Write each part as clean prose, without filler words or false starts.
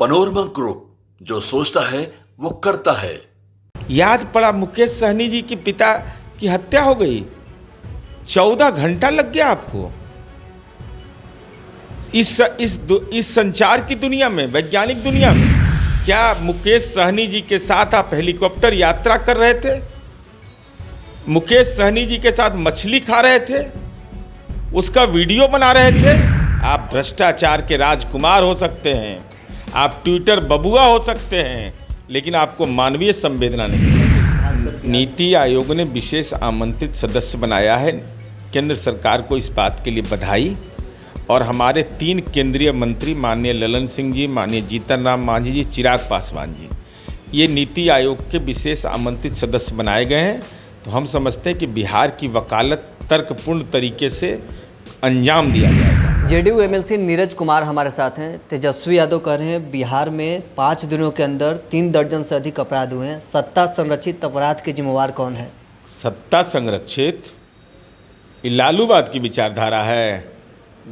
Panorama group, जो सोचता है वो करता है। याद पड़ा मुकेश सहनी जी के पिता की हत्या हो गई। 14 घंटा लग गया आपको। इस संचार की दुनिया में, वैज्ञानिक दुनिया में, क्या मुकेश सहनी जी के साथ आप हेलीकॉप्टर यात्रा कर रहे थे? मुकेश सहनी जी के साथ मछली खा रहे थे? उसका वीडियो बना रहे थे? आप भ्रष्टाचार के राजकुमार हो सकते हैं, आप ट्विटर बबुआ हो सकते हैं, लेकिन आपको मानवीय संवेदना नहीं। नीति आयोग ने विशेष आमंत्रित सदस्य बनाया है। केंद्र सरकार को इस बात के लिए बधाई। और हमारे 3 केंद्रीय मंत्री माननीय ललन सिंह जी, माननीय जीतन राम मांझी जी, चिराग पासवान जी, ये नीति आयोग के विशेष आमंत्रित सदस्य बनाए गए हैं। तो हम समझते हैं कि बिहार की वकालत तर्कपूर्ण तरीके से अंजाम दिया जाएगा। जेडीयू एमएलसी नीरज कुमार हमारे साथ हैं। तेजस्वी यादव कह रहे हैं बिहार में 5 दिनों के अंदर 3 दर्जन से अधिक अपराध हुए हैं। सत्ता संरक्षित अपराध के जिम्मेवार कौन है? सत्ता संरक्षित लालूवाद की विचारधारा है।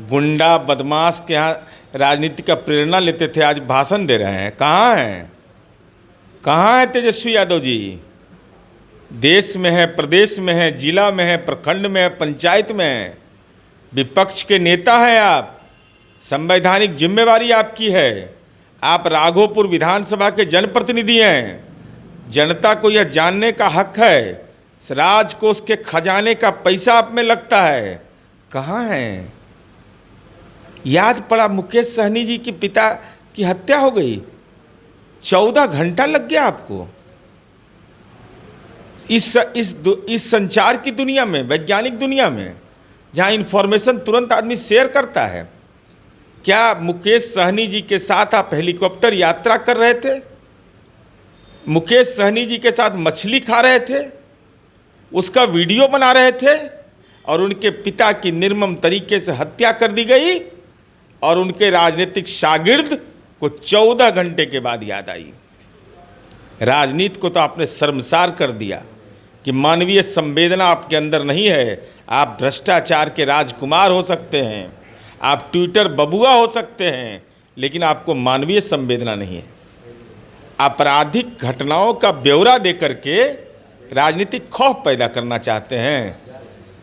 गुंडा बदमाश के यहाँ राजनीति का प्रेरणा लेते थे, आज भाषण दे रहे हैं। कहाँ हैं? कहाँ है तेजस्वी यादव जी? देश में है, प्रदेश में है, जिला में है, प्रखंड में है, पंचायत में है। विपक्ष के नेता हैं आप। संवैधानिक जिम्मेवारी आपकी है। आप राघोपुर विधानसभा के जनप्रतिनिधि हैं। जनता को यह जानने का हक है, राजकोष के खजाने का पैसा आप में लगता है। कहाँ हैं? याद पड़ा मुकेश सहनी जी के पिता की हत्या हो गई। 14 घंटा लग गया आपको। इस संचार की दुनिया में, वैज्ञानिक दुनिया में, जहां इंफॉर्मेशन तुरंत आदमी शेयर करता है, क्या मुकेश सहनी जी के साथ आप हेलीकॉप्टर यात्रा कर रहे थे? मुकेश सहनी जी के साथ मछली खा रहे थे? उसका वीडियो बना रहे थे? और उनके पिता की निर्मम तरीके से हत्या कर दी गई और उनके राजनीतिक शागिर्द को 14 घंटे के बाद याद आई। राजनीति को तो आपने शर्मसार कर दिया कि मानवीय संवेदना आपके अंदर नहीं है। आप भ्रष्टाचार के राजकुमार हो सकते हैं, आप ट्विटर बबुआ हो सकते हैं, लेकिन आपको मानवीय संवेदना नहीं है। आपराधिक घटनाओं का ब्यौरा देकर के राजनीतिक खौफ पैदा करना चाहते हैं।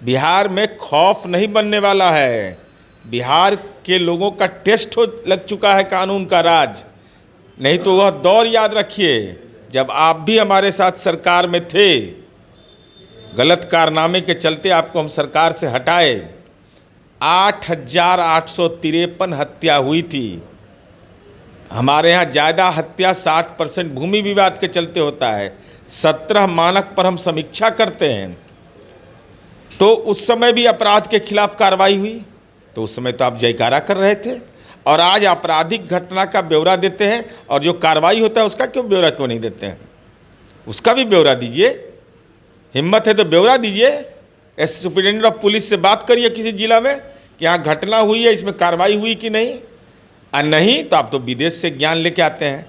बिहार में खौफ नहीं बनने वाला है। बिहार के लोगों का टेस्ट हो लग चुका है कानून का राज। नहीं तो वह दौर याद रखिए जब आप भी हमारे साथ सरकार में थे। गलत कारनामे के चलते आपको हम सरकार से हटाए। 8,853 हत्या हुई थी। हमारे यहाँ ज़्यादा हत्या 60% भूमि विवाद के चलते होता है। 17 मानक पर हम समीक्षा करते हैं। तो उस समय भी अपराध के खिलाफ कार्रवाई हुई, तो उस समय तो आप जयकारा कर रहे थे। और आज आपराधिक घटना का ब्यौरा देते हैं, और जो कार्रवाई होता है उसका क्यों ब्यौरा क्यों नहीं देते हैं? उसका भी ब्यौरा दीजिए। हिम्मत है तो ब्यौरा दीजिए। सुप्रिटेंडेंट ऑफ पुलिस से बात करिए किसी जिला में कि यहाँ घटना हुई है, इसमें कार्रवाई हुई कि नहीं। और नहीं तो आप तो विदेश से ज्ञान लेके आते हैं।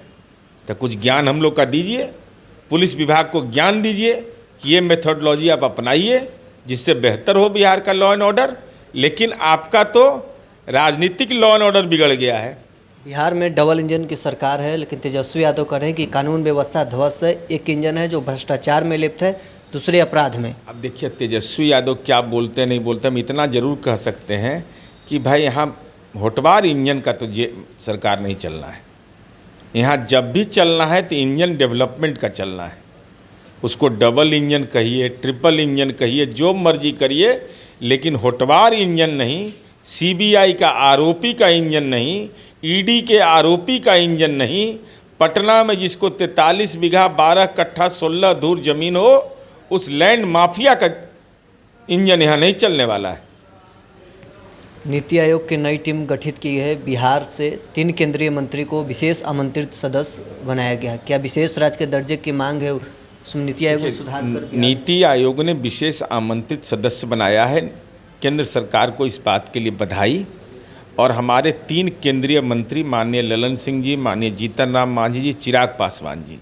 तो कुछ ज्ञान हम लोग का दीजिए, पुलिस विभाग को ज्ञान दीजिए कि ये मेथोडोलॉजी आप अपनाइए जिससे बेहतर हो बिहार का लॉ एंड ऑर्डर। लेकिन आपका तो राजनीतिक लॉ एंड ऑर्डर बिगड़ गया है। बिहार में डबल इंजन की सरकार है, लेकिन तेजस्वी यादव कह रहे हैं कि कानून व्यवस्था ध्वस्त है। एक इंजन है जो भ्रष्टाचार में लिप्त है, दूसरे अपराध में। अब देखिए तेजस्वी यादव क्या बोलते नहीं बोलते, हम इतना ज़रूर कह सकते हैं कि भाई यहाँ होटवार इंजन का तो सरकार नहीं चलना है। यहाँ जब भी चलना है तो इंजन डेवलपमेंट का चलना है। उसको डबल इंजन कहिए, ट्रिपल इंजन कहिए, जो मर्जी करिए, लेकिन होटवार इंजन नहीं, सीबीआई का आरोपी का इंजन नहीं, ईडी के आरोपी का इंजन नहीं। पटना में जिसको 43 बीघा 12 कट्ठा 16 धूर जमीन हो, उस लैंड माफिया का इंजन यहाँ नहीं चलने वाला है। नीति आयोग की नई टीम गठित की है। बिहार से 3 केंद्रीय मंत्री को विशेष आमंत्रित सदस्य बनाया गया। क्या विशेष राज्य के दर्जे की मांग है? उसमें नीति आयोग में सुधार कर नीति आयोग ने विशेष आमंत्रित सदस्य बनाया है। केंद्र सरकार को इस बात के लिए बधाई। और हमारे 3 केंद्रीय मंत्री माननीय ललन सिंह जी, माननीय जीतन राम मांझी जी, चिराग पासवान जी,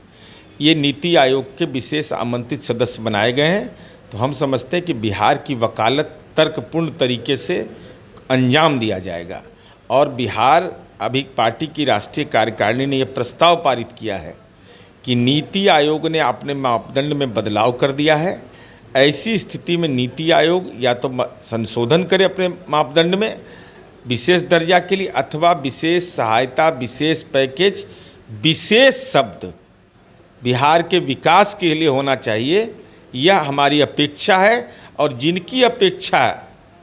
ये नीति आयोग के विशेष आमंत्रित सदस्य बनाए गए हैं। तो हम समझते हैं कि बिहार की वकालत तर्कपूर्ण तरीके से अंजाम दिया जाएगा। और बिहार अभी पार्टी की राष्ट्रीय कार्यकारिणी ने यह प्रस्ताव पारित किया है कि नीति आयोग ने अपने मापदंड में बदलाव कर दिया है। ऐसी स्थिति में नीति आयोग या तो संशोधन करे अपने मापदंड में विशेष दर्जा के लिए, अथवा विशेष सहायता, विशेष पैकेज, विशेष शब्द बिहार के विकास के लिए होना चाहिए। यह हमारी अपेक्षा है। और जिनकी अपेक्षा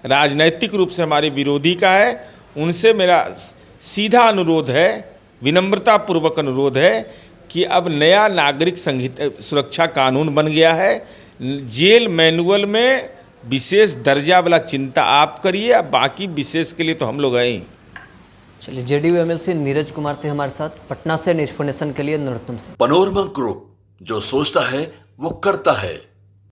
राजनैतिक रूप से हमारे विरोधी का है, उनसे मेरा सीधा अनुरोध है, विनम्रतापूर्वक अनुरोध है कि अब नया नागरिक संहिता सुरक्षा कानून बन गया है। जेल मैनुअल में विशेष दर्जा वाला चिंता आप करिए, अब बाकी विशेष के लिए तो हम लोग हैं ही। चलिए, जेडीयू एमएलसी नीरज कुमार थे हमारे साथ। पटना से न्यूज़ 4 नेशन के लिए नरोत्तम सिंह। पनोरमा ग्रुप, जो सोचता है वो करता है।